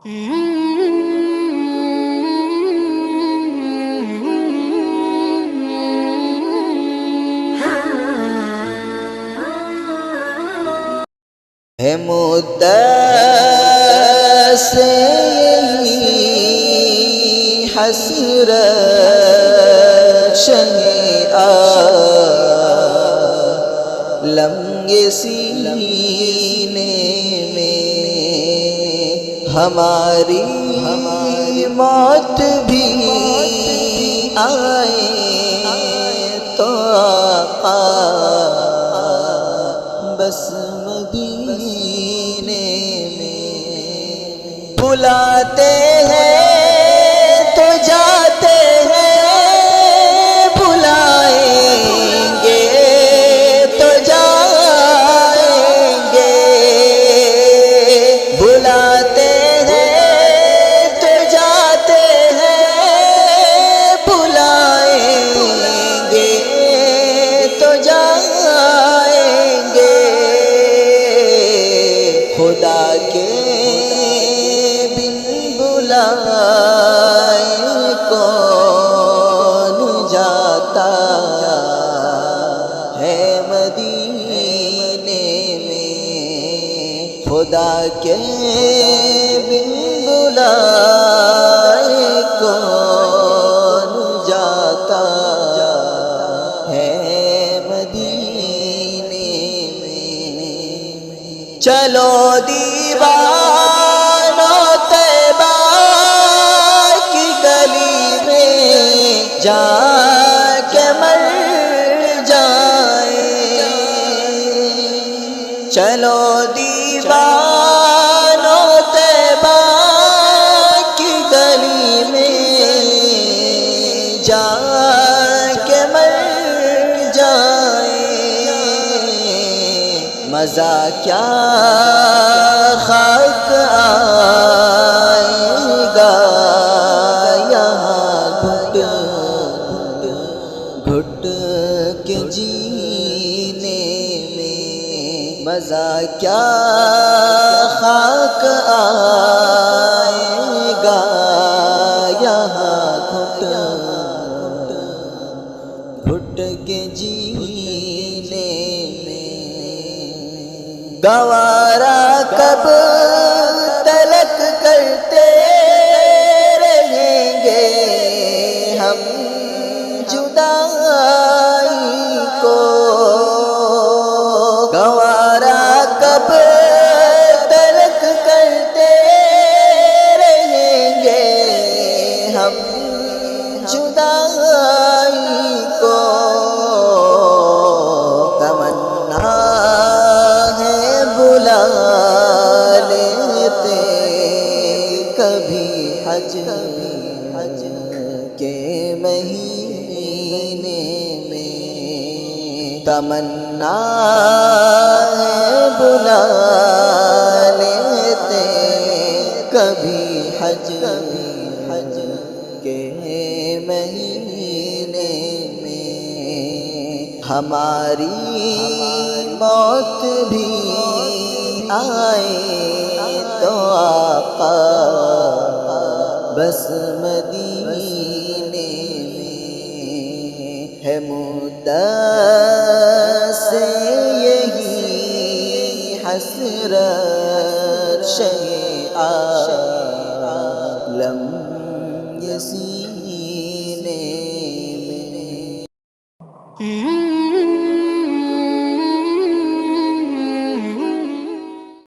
ہے مدت سے یہی حسرت شہ عالم یہ سینے میں ہماری موت بھی آئے تو آقا بس مدینے میں بلاتے ہیں تو جاتے ہیں، بلائیں گے تو جائیں گے، بلاتے ہیں تو جاتے ہیں، بلائیں گے تو جائیں گے، خدا کے بن بلائے کون جاتا ہے مدینے میں، خدا کے بن بلائے کون جاتا ہے مدینے میں۔ چلو دیوانوں طیبہ کی گلی میں جا کے مر جائیں، چلو دیوانوں طیبہ کی گلی میں جا کے مر جائیں، مزہ کیا خاک آئے گا یہاں گھٹ گھٹ کے جینے میں، مزہ کیا خاک آئے گا یہاں گھٹ گھٹ کے جینے میں، گوارا کب تلک کرتے رہیں گے ہم جدائی کو، گوارا کب تلک کرتے رہیں گے ہم جدائی کو، تمنا بلا لیتے کبھی حج کے مہینے میں، تمنا بلا لیتے کبھی حج کے مہینے میں، ہماری موت بھی آئے تو آقا بس مدینے میں، ہے مدت سے یہی حسرت شہ عالم یہ سینے میں۔